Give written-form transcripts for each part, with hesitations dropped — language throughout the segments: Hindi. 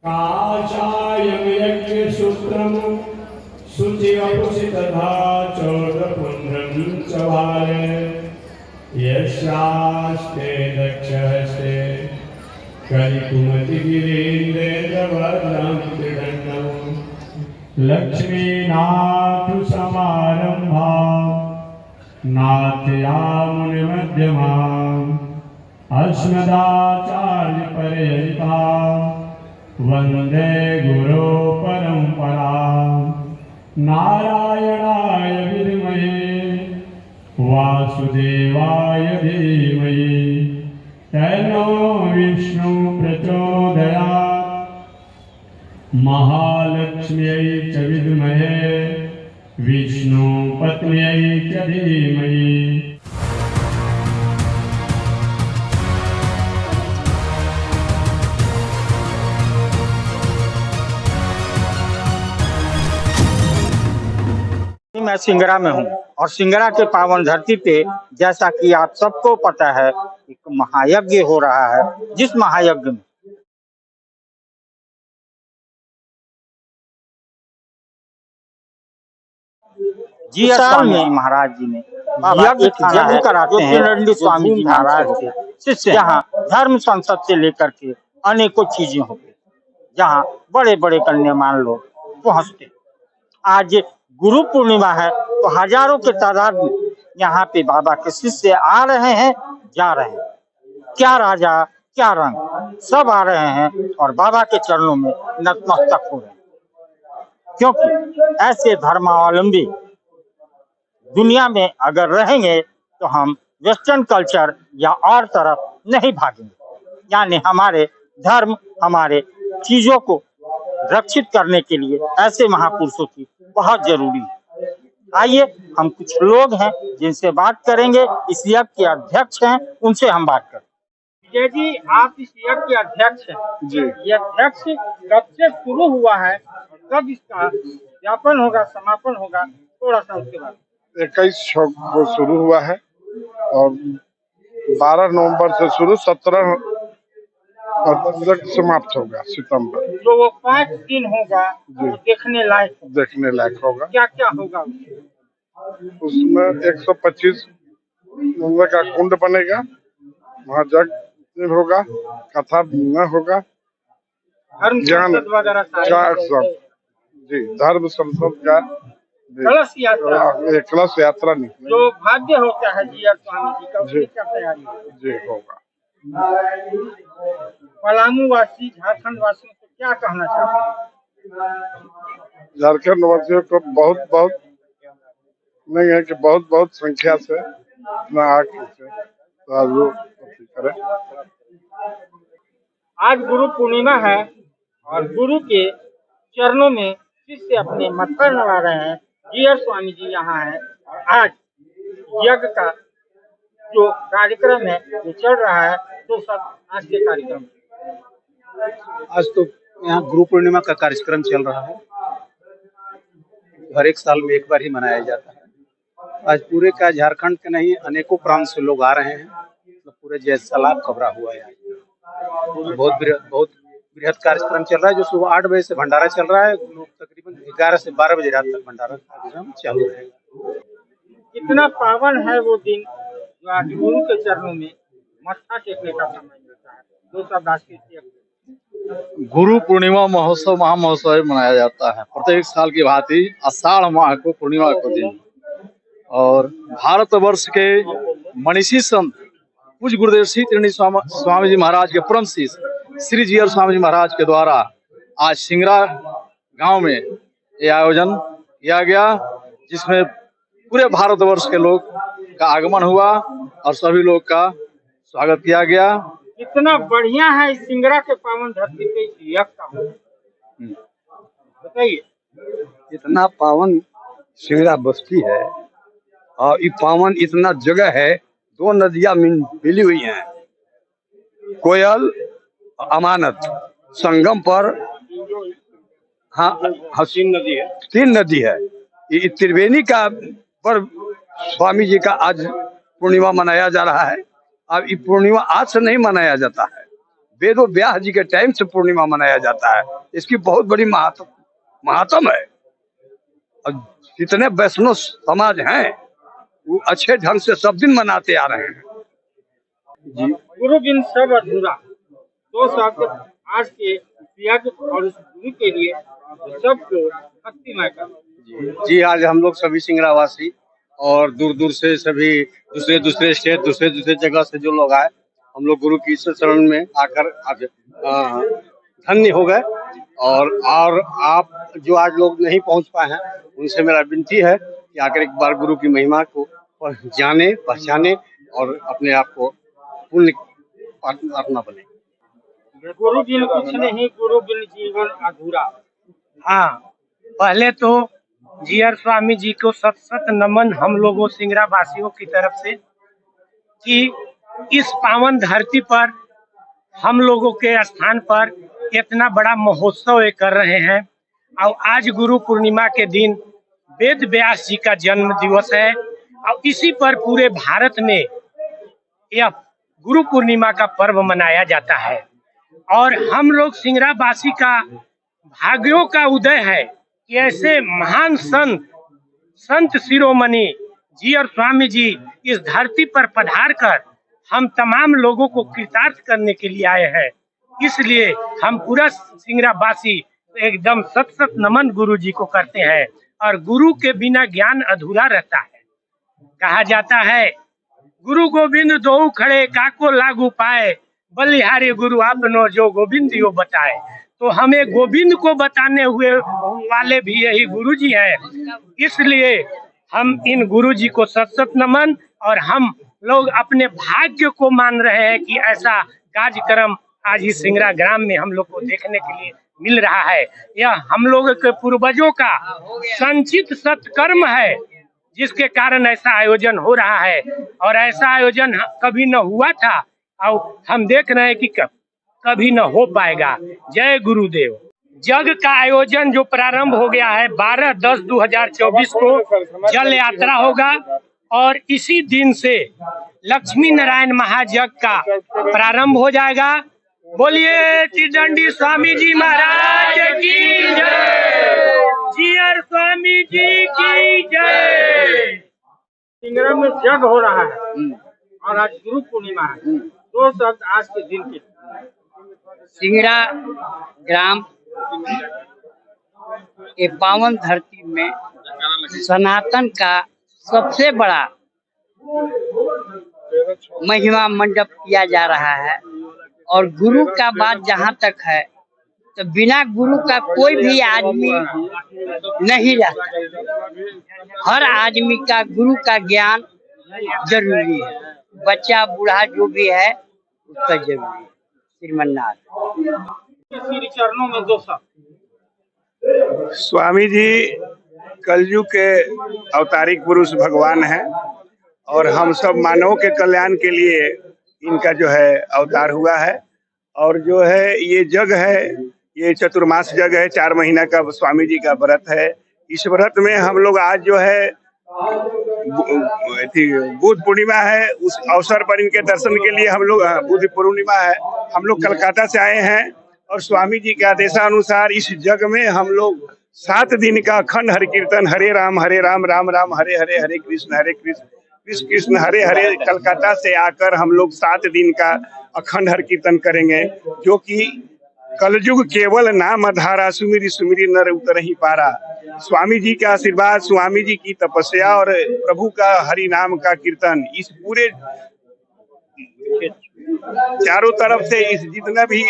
काषायं यज्ञसूत्रं शुचिवपुषि तथा चौरपुण्ड्रं च भाले यशास्ते दक्षहस्ते कलिकुमतिगिरीन्द्रेन्द्रवर्णं त्रिदण्डं लक्ष्मीनाथसमारम्भां नाथयामुनिमध्यमाम् अस्मदाचार्यपर्यन्तां वन्दे गुरो परम्परां नारायणाय विद्महे वासुदेवाय धीमहि तन्नो विष्णु प्रचोदयात् महालक्ष्म्यै च विद्महे विष्णुपत्न्यै च धीमहि। मैं सिंगरा में हूँ और सिंगरा के पावन धरती पे जैसा कि आप सबको पता है एक महायज्ञ हो रहा है, जिस महायज्ञ में जी साल में महाराज जी ने यज्ञ कराते हैं। स्वामी जी महाराज के शिष्य यहाँ धर्म संसद से लेकर के अनेकों चीजें होती, जहाँ बड़े बड़े गण्यमान्य लोग पहुँचते। आज गुरु पूर्णिमा है तो हजारों के तादाद में यहाँ पे बाबा के शिष्य आ रहे हैं, जा रहे हैं। क्या राजा क्या रंग, सब आ रहे हैं और बाबा के चरणों में नतमस्तक हो रहे हैं, क्योंकि ऐसे धर्मावलंबी दुनिया में अगर रहेंगे तो हम वेस्टर्न कल्चर या और तरफ नहीं भागेंगे। यानी हमारे धर्म, हमारे चीजों को रक्षित करने के लिए ऐसे महापुरुषों की बहुत जरूरी है। आइए हम कुछ लोग हैं जिनसे बात करेंगे, इस यज्ञ के अध्यक्ष हैं, उनसे हम बात करें। विजय जी, आप इस यज्ञ के अध्यक्ष हैं जी। ये अध्यक्ष कब से शुरू हुआ है और कब इसका व्यापन होगा, समापन होगा, थोड़ा सा उसके बारे में। 21 को शुरू हुआ है और 12 नवंबर से शुरू 17 तक समाप्त होगा सितंबर। जो वो 5 दिन होगा वो देखने लायक होगा। क्या क्या होगा उसमें 125 का कुंड बनेगा, वहाँ यज्ञ होगा, कथा न होगा, ज्ञान सब जी, धर्म संसद का कलश यात्रा निकले जो भाग्य होता है जी स्वामी जी का, उसकी क्या तैयारी जी होगा। पलामू वासी, झारखंड वासियों को क्या कहना चाहते हैं? झारखंड वासियों को बहुत बहुत नहीं है कि बहुत बहुत संख्या से करें। आज गुरु पूर्णिमा है और गुरु के चरणों में शिष्य अपने मत्था नवा रहे हैं। जी स्वामी जी यहाँ है और आज यज्ञ का जो कार्यक्रम है वो चल रहा है। तो सब आज के कार्यक्रम, आज तो यहाँ गुरु पूर्णिमा का कार्यक्रम चल रहा है। हर एक साल में एक बार ही मनाया जाता है। आज पूरे का झारखंड के नहीं अनेकों प्रांत से लोग आ रहे हैं। तो पूरे जैसलाब कवरा हुआ है। बहुत बृहद कार्यक्रम चल रहा है, जो सुबह 8 बजे से भंडारा चल रहा है। लोग तकरीबन 11 से 12 बजे रात तक भंडारा कार्यक्रम चालू रहेगा। कितना पावन है वो दिन जो आज गुरु के चरणों में मत्था टेकने का समय मिलता है। दो शब्द गुरु पूर्णिमा महोत्सव महामहोत्सव मनाया जाता है प्रत्येक साल की भांति आषाढ़ माह को पूर्णिमा को दिन, और भारतवर्ष के मनीषी संत पूज्य गुरुदेव श्री त्रिणी स्वामी जी महाराज के परम शिष्य श्री जी स्वामी जी महाराज के द्वारा आज सिंगरा गांव में ये आयोजन किया गया, जिसमें पूरे भारतवर्ष के लोग का आगमन हुआ और सभी लोग का स्वागत किया गया। इतना बढ़िया है इस सिंगरा के पावन धरती पे यज्ञ का, बताइए। इतना पावन सिंगरा बस्ती है और ये पावन इतना जगह है, 2 नदियां मिली हुई हैं, कोयल अमानत संगम पर। हाँ, 3 नदी है। ये त्रिवेणी का पर स्वामी जी का आज पूर्णिमा मनाया जा रहा है। अब ये पूर्णिमा आज से नहीं मनाया जाता है, वेदो व्यास जी के टाइम से पूर्णिमा मनाया जाता है। इसकी बहुत बड़ी महात्म है। और जितने वैष्णव समाज हैं वो अच्छे ढंग से सब दिन मनाते आ रहे हैं। गुरु बिन सब अधूरा। दो शब्द आज के यज्ञ और उस गुरु के लिए सबको भक्तिमय कर। जी, आज हम लोग सभी सिंगरावासी और दूर दूर से सभी दूसरे स्टेट दूसरे जगह से जो लोग आए, हम लोग गुरु की शरण में आकर आज धन्य हो गए। और आप जो आज लोग नहीं पहुंच पाए हैं, उनसे मेरा विनती है कि आकर एक बार गुरु की महिमा को जाने, पहचाने और अपने आप को पुण्य आत्मा बने। गुरु बिन कुछ नहीं, गुरु बिन जीवन अधूरा। हाँ, पहले तो जीयर स्वामी जी को सत सत नमन हम लोगों सिंगरा वासियों की तरफ से कि इस पावन धरती पर हम लोगों के स्थान पर इतना बड़ा महोत्सव ये कर रहे हैं। और आज गुरु पूर्णिमा के दिन वेद व्यास जी का जन्म दिवस है और इसी पर पूरे भारत में यह गुरु पूर्णिमा का पर्व मनाया जाता है। और हम लोग सिंगरा वासी का भाग्यों का उदय है कि ऐसे महान संत शिरोमणि जीयर स्वामी जी इस धरती पर पधार कर हम तमाम लोगों को कृतार्थ करने के लिए आए हैं। इसलिए हम पूरा सिंगरा वासी एकदम सत सत नमन गुरु जी को करते हैं। और गुरु के बिना ज्ञान अधूरा रहता है। कहा जाता है गुरु गोविंद दो खड़े काको लागू पाए, बलिहारी गुरु आपनो जो गोविंद यो बताए। तो हमें गोविंद को बताने हुए वाले भी यही गुरु जी हैं। इसलिए हम इन गुरु जी को सत सत नमन। और हम लोग अपने भाग्य को मान रहे हैं कि ऐसा कार्यक्रम आज ही सिंगरा ग्राम में हम लोग को देखने के लिए मिल रहा है। यह हम लोग के पूर्वजों का संचित सत्कर्म है, जिसके कारण ऐसा आयोजन हो रहा है। और ऐसा आयोजन कभी न हुआ था और हम देख रहे हैं कि कभी न हो पाएगा। जय गुरुदेव। जग का आयोजन जो प्रारंभ हो गया है 12/10/2024 को जल यात्रा होगा। और इसी दिन से लक्ष्मी नारायण महायज्ञ का प्रारंभ हो जाएगा। बोलिए त्रिदंडी स्वामी जी महाराज की जय, जीयर स्वामी जी की जय। सिंगरा में यज्ञ हो रहा है और आज गुरु पूर्णिमा है। दो शब्द आज के दिन के। सिंगरा ग्राम के पावन धरती में सनातन का सबसे बड़ा महिमा मंडप किया जा रहा है। और गुरु का बात जहाँ तक है तो बिना गुरु का कोई भी आदमी नहीं रहता। हर आदमी का गुरु का ज्ञान जरूरी है। बच्चा बूढ़ा जो भी है उसका जरूरी है। श्रीमन्नाथ श्री चरणों में दो शब्द। स्वामी जी कलयुग के अवतारिक पुरुष भगवान हैं और हम सब मानवों के कल्याण के लिए इनका जो है अवतार हुआ है। और जो है ये जग है, ये चतुर्मास जग है, 4 महीना का स्वामी जी का व्रत है। इस व्रत में हम लोग आज जो है बुद्ध पूर्णिमा है, उस अवसर पर इनके दर्शन के लिए हम लोग, बुद्ध पूर्णिमा है, हम लोग कलकत्ता से आए हैं। और स्वामी जी के आदेशानुसार इस जग में हम लोग 7 दिन का अखंड हरि कीर्तन, हरे राम राम राम हरे हरे, हरे कृष्ण कृष्ण कृष्ण हरे हरे, कलकत्ता से आकर हम लोग 7 दिन का अखंड हरि कीर्तन करेंगे। जो कि कलयुग केवल नाम अधारा, सुमिरी सुमिरी नर उतर ही पारा। स्वामी जी का आशीर्वाद, स्वामी जी की तपस्या और प्रभु का हरि नाम का कीर्तन इस पूरे चारों तरफ से, इस जितना भी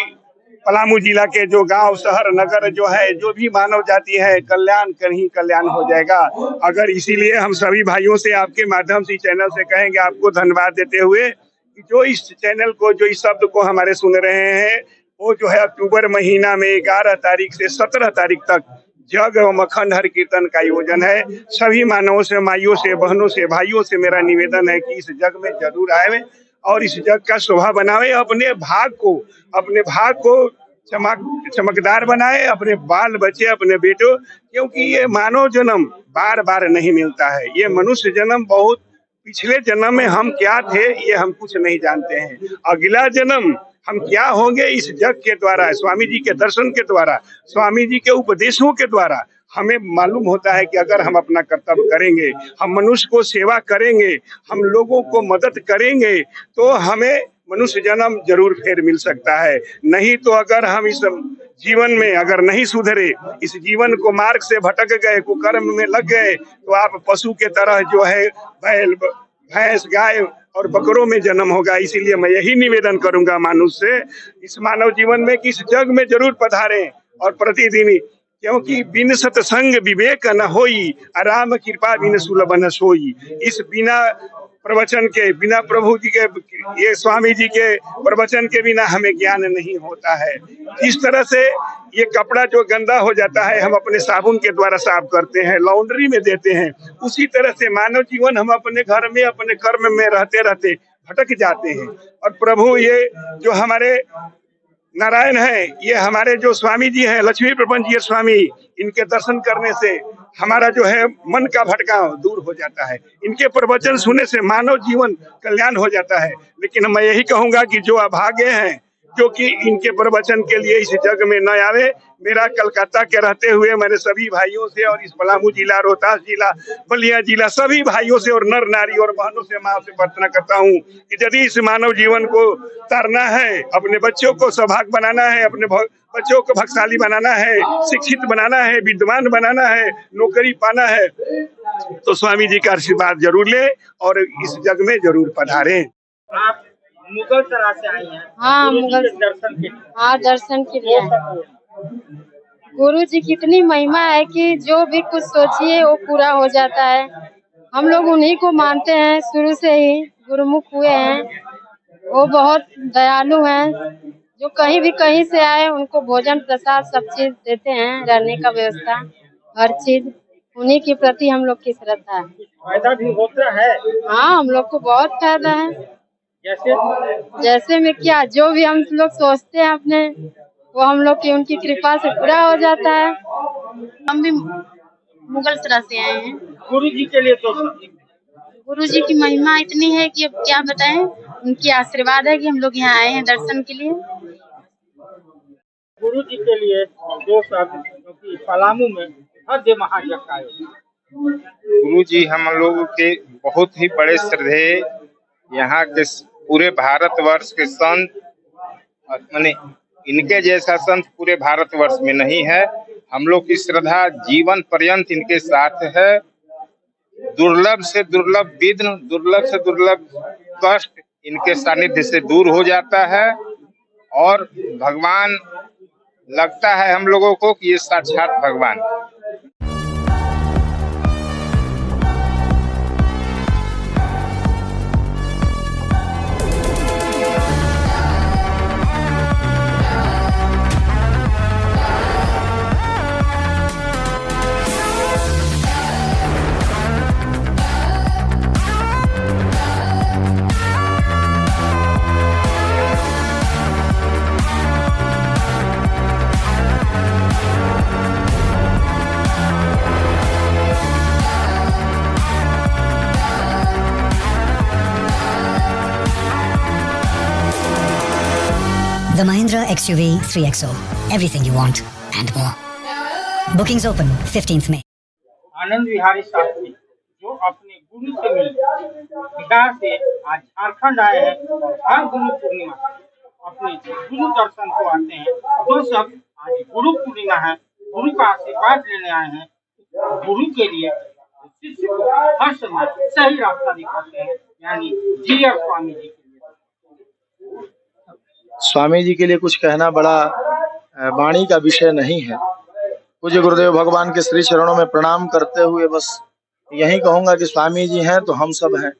पलामू जिला के जो गांव शहर नगर जो है, जो भी मानव जाति है, कल्याण कहीं कल्याण हो जाएगा। अगर इसीलिए हम सभी भाइयों से आपके माध्यम से चैनल से कहेंगे, आपको धन्यवाद देते हुए कि जो इस चैनल को, जो इस शब्द को हमारे सुन रहे हैं, वो जो है अक्टूबर महीना में 11 तारीख से 17 तारीख तक जग एवं अखंड हरि कीर्तन का आयोजन है। सभी मानवों से, माइयों से, बहनों से, भाइयों से मेरा निवेदन है कि इस जग में जरूर आए और इस जग का शोभा बनावे, अपने भाग को चमकदार बनाए, अपने बाल बच्चे, अपने बेटों, क्योंकि ये मानव जन्म बार बार नहीं मिलता है। ये मनुष्य जन्म बहुत पिछले जन्म में हम क्या थे ये हम कुछ नहीं जानते हैं। अगला जन्म हम क्या होंगे इस जग के द्वारा, स्वामी जी के दर्शन के द्वारा, स्वामी जी के उपदेशों के द्वारा हमें मालूम होता है कि अगर हम अपना कर्तव्य करेंगे, हम मनुष्य को सेवा करेंगे, हम लोगों को मदद करेंगे, तो हमें मनुष्य जन्म जरूर फिर मिल सकता है। नहीं तो अगर हम इस जीवन में अगर नहीं सुधरे, इस जीवन को मार्ग से भटक गए, कुकर्म में लग गए, तो आप पशु के तरह जो है बैल, भैंस, गाय और बकरों में जन्म होगा। इसीलिए मैं यही निवेदन करूंगा मानुष से, इस मानव जीवन में कि इस जग में जरूर पधारें और प्रतिदिन, क्योंकि बिन सत्संग विवेक न होई, राम कृपा बिन सुलभ न सोई। इस बिना प्रवचन के, बिना प्रभु जी के, ये स्वामी जी के प्रवचन के बिना हमें ज्ञान नहीं होता है। इस तरह से ये कपड़ा जो गंदा हो जाता है हम अपने साबुन के द्वारा साफ करते हैं, लॉन्ड्री में देते हैं, उसी तरह से मानव जीवन हम अपने घर में अपने कर्म में रहते रहते भटक जाते हैं। और प्रभु ये जो हमारे नारायण है, ये हमारे जो स्वामी जी हैं, लक्ष्मी प्रपंच जी स्वामी, इनके दर्शन करने से हमारा जो है मन का भटकाव दूर हो जाता है। इनके प्रवचन सुनने से मानव जीवन कल्याण हो जाता है। लेकिन मैं यही कहूंगा कि जो अभागे हैं, जो कि इनके प्रवचन के लिए इस जग में न आवे। मेरा कलकत्ता के रहते हुए मैंने सभी भाइयों से और इस पलामू जिला, रोहतास जिला, बलिया जिला, सभी भाइयों से और नर नारी और बहनों से माँ से प्रार्थना करता हूँ कि यदि इस मानव जीवन को तारना है, अपने बच्चों को सौभाग्य बनाना है, अपने बच्चों को भक्तशाली बनाना है, शिक्षित बनाना है, विद्वान बनाना है, नौकरी पाना है, तो स्वामी जी का आशीर्वाद जरूर ले और इस जग में जरूर पधारें। आप मुगल सराय से आई हैं? हाँ, मुगल दर्शन के लिए। हाँ, दर्शन के लिए। गुरु जी की इतनी महिमा है कि जो भी कुछ सोचिए वो पूरा हो जाता है। हम लोग उन्हीं को मानते हैं, शुरू से ही गुरुमुख हुए हैं। वो बहुत दयालु हैं, जो कहीं भी कहीं से आए उनको भोजन प्रसाद सब चीज देते हैं, रहने का व्यवस्था, हर चीज उन्हीं के प्रति हम लोग की श्रद्धा है। फायदा भी होता है? हाँ, हम लोग को बहुत फायदा है। जैसे में क्या, जो भी हम लोग सोचते हैं अपने, वो हम लोग की उनकी कृपा से पूरा हो जाता है। हम भी मुगल सराय से आए हैं। गुरु जी के लिए तो गुरु जी की महिमा इतनी है कि अब क्या बताएं, उनकी आशीर्वाद है कि हम लोग यहाँ आए हैं दर्शन के लिए। गुरु जी के लिए दो शब्द, क्योंकि पलामू में भव्य महायज्ञ का आयोजन। गुरु जी हम लोगों के बहुत ही बड़े श्रद्धेय, यहाँ के पूरे भारतवर्ष के संत, माने इनके जैसा संत पूरे भारतवर्ष में नहीं है। हम लोग की श्रद्धा जीवन पर्यंत इनके साथ है। दुर्लभ से दुर्लभ विघ्न, दुर्लभ से दुर्लभ कष्ट इनके सानिध्य से दूर हो जाता है और भगवान लगता है हम लोगों को कि ये साक्षात भगवान। The Mahindra XUV 3XO. Everything you want and more. Bookings open 15th May. आनंद विहारी शास्त्री जो अपने गुरु से मिले बिहार से आज झारखंड आए हैं और हर गुरु पूर्णिमा अपने गुरु दर्शन को आते हैं। जो सब आज गुरु पूर्णिमा है, गुरु का आशीर्वाद लेने आए हैं। गुरु के लिए शिष्य को हर समय सही रास्ता दिखाते हैं, यानी जीयर स्वामी जी। स्वामी जी के लिए कुछ कहना बड़ा वाणी का विषय नहीं है। पूज्य गुरुदेव भगवान के श्री चरणों में प्रणाम करते हुए बस यही कहूंगा कि स्वामी जी हैं तो हम सब हैं,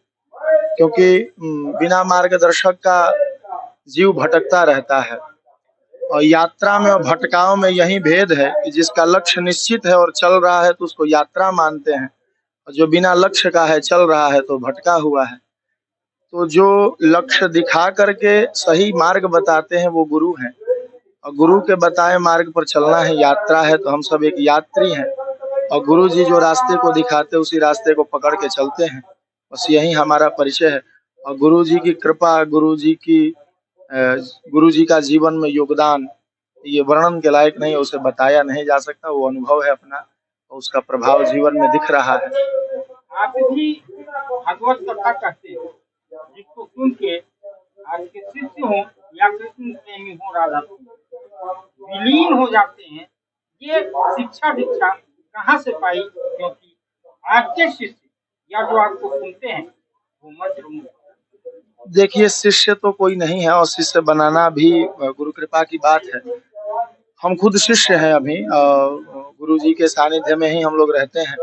क्योंकि बिना मार्गदर्शक का जीव भटकता रहता है। और यात्रा में और भटकाव में यही भेद है कि जिसका लक्ष्य निश्चित है और चल रहा है तो उसको यात्रा मानते हैं, और जो बिना लक्ष्य का है चल रहा है तो भटका हुआ है। तो जो लक्ष्य दिखा करके सही मार्ग बताते हैं वो गुरु हैं, और गुरु के बताए मार्ग पर चलना है, यात्रा है। तो हम सब एक यात्री हैं और गुरु जी जो रास्ते को दिखाते उसी रास्ते को पकड़ के चलते हैं। बस यही हमारा परिचय है। और गुरु जी की कृपा, गुरु जी की गुरु जी का जीवन में योगदान ये वर्णन के लायक नहीं है, उसे बताया नहीं जा सकता। वो अनुभव है अपना और उसका प्रभाव जीवन में दिख रहा है। आप भी भागवत कथा कहते हैं, जिसको सुन के आज के शिष्य हो या कृष्ण प्रेमी हो, राधा विलीन हो जाते हैं। ये शिक्षा दीक्षा कहाँ से पाई? क्योंकि आपके शिष्य या जो आपको सुनते हैं वो मंत्र। देखिए, शिष्य तो कोई नहीं है और शिष्य बनाना भी गुरु कृपा की बात है। हम खुद शिष्य हैं अभी, गुरु जी के सानिध्य में ही हम लोग रहते हैं।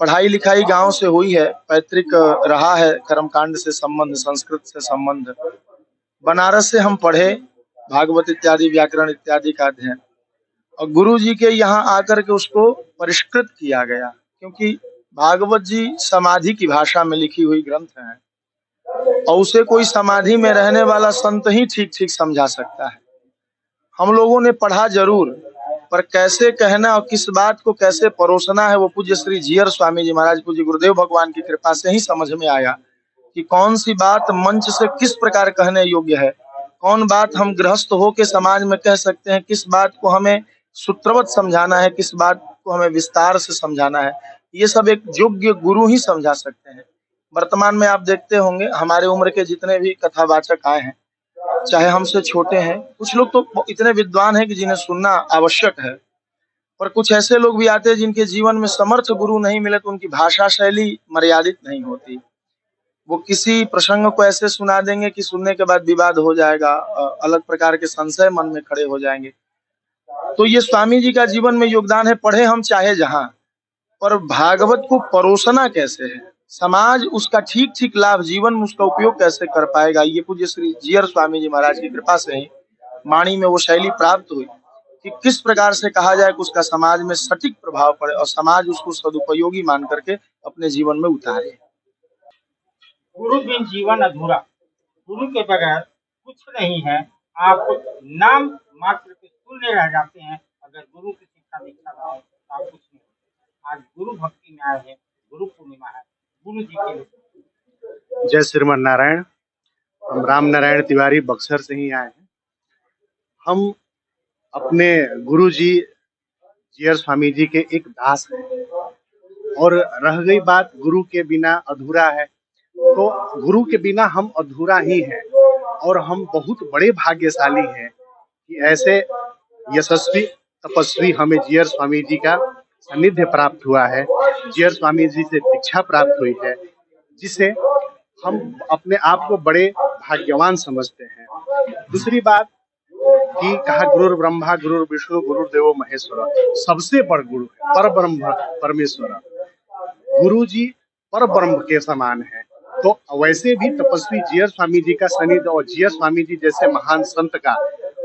पढ़ाई लिखाई गांव से हुई है, पैतृक रहा है कर्मकांड से संबंध, संस्कृत से संबंध। बनारस से हम पढ़े भागवत इत्यादि, व्याकरण इत्यादि का अध्ययन, और गुरु जी के यहाँ आकर के उसको परिष्कृत किया गया, क्योंकि भागवत जी समाधि की भाषा में लिखी हुई ग्रंथ है और उसे कोई समाधि में रहने वाला संत ही ठीक ठीक समझा सकता है। हम लोगों ने पढ़ा जरूर, पर कैसे कहना और किस बात को कैसे परोसना है वो पूज्य श्री जीयर स्वामी जी महाराज, पूज्य गुरुदेव भगवान की कृपा से ही समझ में आया कि कौन सी बात मंच से किस प्रकार कहने योग्य है, कौन बात हम गृहस्थ हो के समाज में कह सकते हैं, किस बात को हमें सूत्रवत समझाना है, किस बात को हमें विस्तार से समझाना है। ये सब एक योग्य गुरु ही समझा सकते हैं। वर्तमान में आप देखते होंगे हमारे उम्र के जितने भी कथावाचक आए हैं, चाहे हमसे छोटे हैं, कुछ लोग तो इतने विद्वान हैं कि जिन्हें सुनना आवश्यक है, पर कुछ ऐसे लोग भी आते हैं जिनके जीवन में समर्थ गुरु नहीं मिले तो उनकी भाषा शैली मर्यादित नहीं होती। वो किसी प्रसंग को ऐसे सुना देंगे कि सुनने के बाद विवाद हो जाएगा, अलग प्रकार के संशय मन में खड़े हो जाएंगे। तो ये स्वामी जी का जीवन में योगदान है। पढ़े हम चाहे जहां, पर भागवत को परोसना कैसे है, समाज उसका ठीक ठीक लाभ जीवन में उसका उपयोग कैसे कर पाएगा, ये पूज्य श्री जीयर स्वामी जी महाराज की कृपा से ही वाणी में वो शैली प्राप्त हुई कि किस प्रकार से कहा जाए कि उसका समाज में सटीक प्रभाव पड़े और समाज उसको सदुपयोगी मान करके अपने जीवन में उतारे। गुरु बिन जीवन अधूरा, गुरु के बगैर कुछ नहीं है। आप नाम मात्र के शून्य रह जाते हैं। अगर गुरु की शिक्षा दीक्षा ना हो तो आप कुछ नहीं। आज गुरु भक्ति में आए हैं, गुरु पूर्णिमा है, गुरु जी के लिए। जय श्रीमन नारायण। हम राम नारायण तिवारी बक्सर से ही आए हैं। हम अपने गुरु जी जीयर स्वामी जी के एक दास हैं, और रह गई बात गुरु के बिना अधूरा है, तो गुरु के बिना हम अधूरा ही हैं। और हम बहुत बड़े भाग्यशाली हैं कि ऐसे यशस्वी तपस्वी हमें जीयर स्वामी जी का सानिध्य प्राप्त हुआ है, जीयर स्वामी जी से दीक्षा प्राप्त हुई है, जिसे हम अपने आप को बड़े भाग्यवान समझते हैं। दूसरी बात कि कहा गुरुर ब्रह्मा गुरुर विष्णु गुरुदेवो महेश्वर, सबसे बड़ गुरु है पर ब्रह्म परमेश्वर। गुरु जी पर ब्रह्म के समान है। तो वैसे भी तपस्वी जीयर स्वामी जी का सानिध्य और जीयर स्वामी जी जैसे महान संत का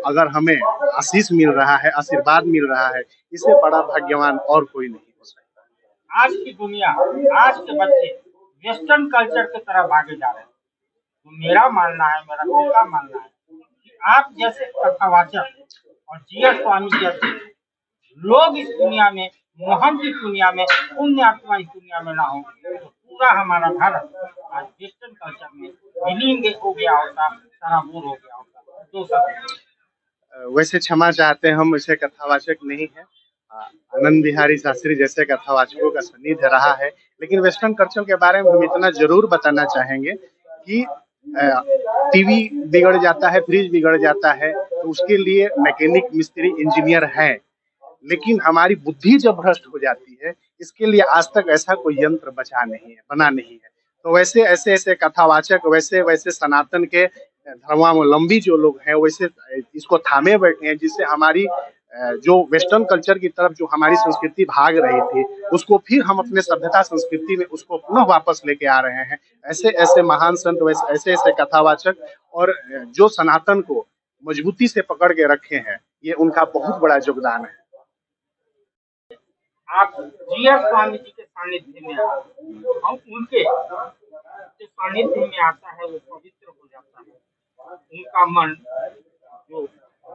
अगर हमें आशीष मिल रहा है, आशीर्वाद मिल रहा है, इससे बड़ा भाग्यवान और कोई नहीं हो सकता। आज की दुनिया, आज के बच्चे वेस्टर्न कल्चर की तरफ आगे जा रहे हैं। तो मेरा मानना है, मेरा खुद मानना है कि आप जैसे कथावाचक और जीयर स्वामी जैसे लोग इस दुनिया में, मोहन की दुनिया में, पुण्य आत्मा इस दुनिया में ना हो तो पूरा हमारा भारत आज वेस्टर्न कल्चर में विलीन हो गया होता, सराबोर हो गया होता। तो सब वैसे क्षमा चाहते हैं, हम ऐसे कथावाचक नहीं है। आनंद बिहारी शास्त्री जैसे कथावाचकों का सानिध्य रहा है, लेकिन वेस्टर्न कल्चर के बारे में हम इतना जरूर बताना चाहेंगे कि टीवी बिगड़ जाता है, फ्रिज बिगड़ जाता है, तो उसके लिए मैकेनिक, मिस्त्री, इंजीनियर है, लेकिन हमारी बुद्धि जब भ्रष्ट हो जाती है, इसके लिए आज तक ऐसा कोई यंत्र बचा नहीं है, बना नहीं है। तो वैसे ऐसे कथावाचक, वैसे वैसे सनातन के धर्मावलंबी जो लोग हैं, वैसे इसको थामे बैठे हैं, जिससे हमारी जो वेस्टर्न कल्चर की तरफ जो हमारी संस्कृति भाग रही थी, उसको फिर हम अपने सभ्यता संस्कृति में उसको पुनः वापस लेके आ रहे हैं। ऐसे ऐसे महान संत, ऐसे ऐसे कथावाचक और जो सनातन को मजबूती से पकड़ के रखे हैं, ये उनका बहुत बड़ा योगदान है। आप जीयर स्वामी जी के सानिध्य में हम उनके सानिध्य में आता है, वो पवित्र हो जाता है। उनका मन जो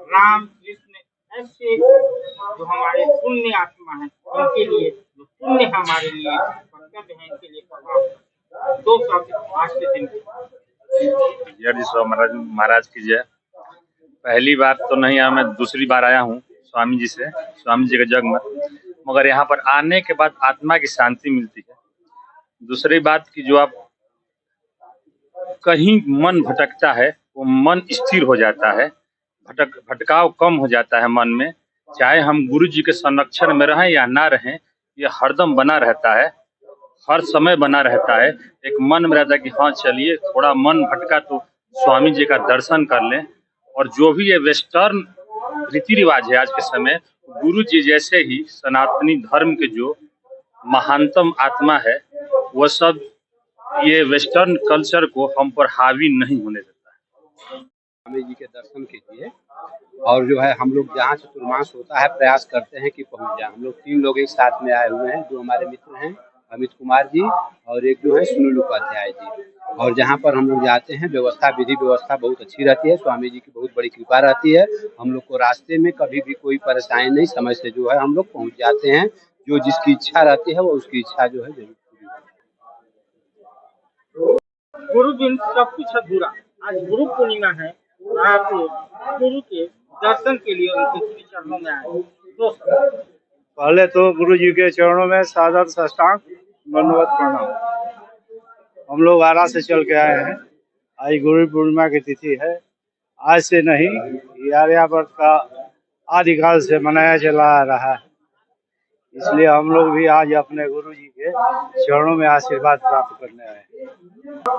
राम कृष्ण ऐसे जो हमारे पुण्य आत्मा है, उनके लिए जो पुण्य हमारे लिए कर्तव्य है, इनके लिए प्रभाव। दो शब्द आज के दिन जी महाराज की जय। पहली बार तो नहीं आया, मैं दूसरी बार आया हूँ स्वामी जी से, स्वामी जी का जगमत, मगर यहाँ पर आने के बाद आत्मा की शांति मिलती है। दूसरी बात की जो आप कहीं मन भटकता है वो मन स्थिर हो जाता है, भटकाव कम हो जाता है मन में। चाहे हम गुरु जी के संरक्षण में रहें या ना रहें, ये हरदम बना रहता है, हर समय बना रहता है। एक मन में रहता है कि हाँ चलिए थोड़ा मन भटका तो स्वामी जी का दर्शन कर लें। और जो भी ये वेस्टर्न रीति रिवाज है आज के समय, गुरु जी जैसे ही सनातनी धर्म के जो महानतम आत्मा है वो सब ये वेस्टर्न कल्चर को हम पर हावी नहीं होने देता है। स्वामी जी के दर्शन कीजिए और जो है हम लोग जहाँ चतुर्मास होता है प्रयास करते हैं कि पहुँच जाए। हम लोग 3 लोग एक साथ में आए हुए हैं, जो हमारे मित्र हैं अमित कुमार जी और एक जो है सुनील उपाध्याय जी। और जहाँ पर हम लोग जाते हैं व्यवस्था विधि व्यवस्था बहुत अच्छी रहती है, स्वामी जी की बहुत बड़ी कृपा रहती है। हम लोग को रास्ते में कभी भी कोई परेशानी नहीं, समय से जो है हम लोग पहुँच जाते हैं। जो जिसकी इच्छा रहती है वो उसकी इच्छा जो है जरूर पूरी होती है। गुरु बिन सब कुछ अधूरा। आज गुरु पूर्णिमा है, आप गुरु के दर्शन के लिए उनके श्री चरणों में आए। पहले तो गुरु जी के चरणों में सादर साष्टांग दंडवत प्रणाम। हम लोग आरा से चल के आए हैं। आज गुरु पूर्णिमा की तिथि है। आज से नहीं, ये आर्यावर्त का आदिकाल से मनाया चला आ रहा है। इसलिए हम लोग भी आज अपने गुरु जी के चरणों में आशीर्वाद प्राप्त करने आए।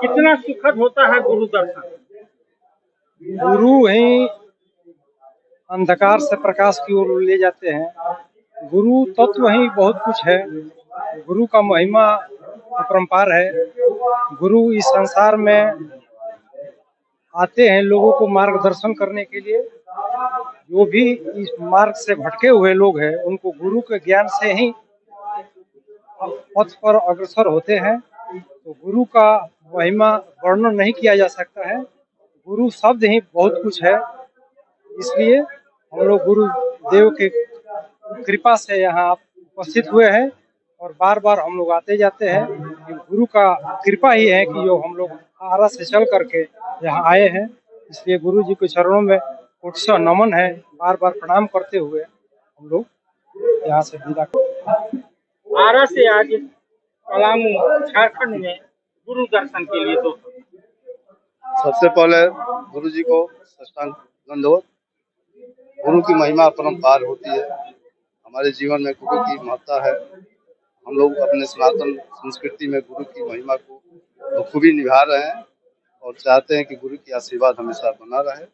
कितना सुखद होता है गुरु दर्शन। गुरु ही अंधकार से प्रकाश की ओर ले जाते हैं। गुरु तत्व ही बहुत कुछ है। गुरु का महिमा अपरंपार है। गुरु इस संसार में आते हैं लोगों को मार्गदर्शन करने के लिए। जो भी इस मार्ग से भटके हुए लोग हैं उनको गुरु के ज्ञान से ही पथ पर अग्रसर होते हैं। तो गुरु का महिमा वर्णन नहीं किया जा सकता है। गुरु शब्द ही बहुत कुछ है। इसलिए हम लोग गुरु देव की कृपा से यहाँ उपस्थित हुए हैं और बार बार हम लोग आते जाते हैं। गुरु का कृपा ही है कि जो हम लोग आरा से चल करके यहाँ आए हैं। इसलिए गुरु जी के चरणों में कोटि नमन है। बार बार प्रणाम करते हुए हम लोग यहाँ से विदा आरा से आज पलामू झारखंड में गुरु दर्शन के लिए सबसे पहले गुरु जी को साष्टांग दंडवत। गुरु की महिमा अपरंपार होती है। हमारे जीवन में गुरु की महत्ता है। हम लोग अपने सनातन संस्कृति में गुरु की महिमा को बखूबी निभा रहे हैं और चाहते हैं कि गुरु की आशीर्वाद हमेशा बना रहे।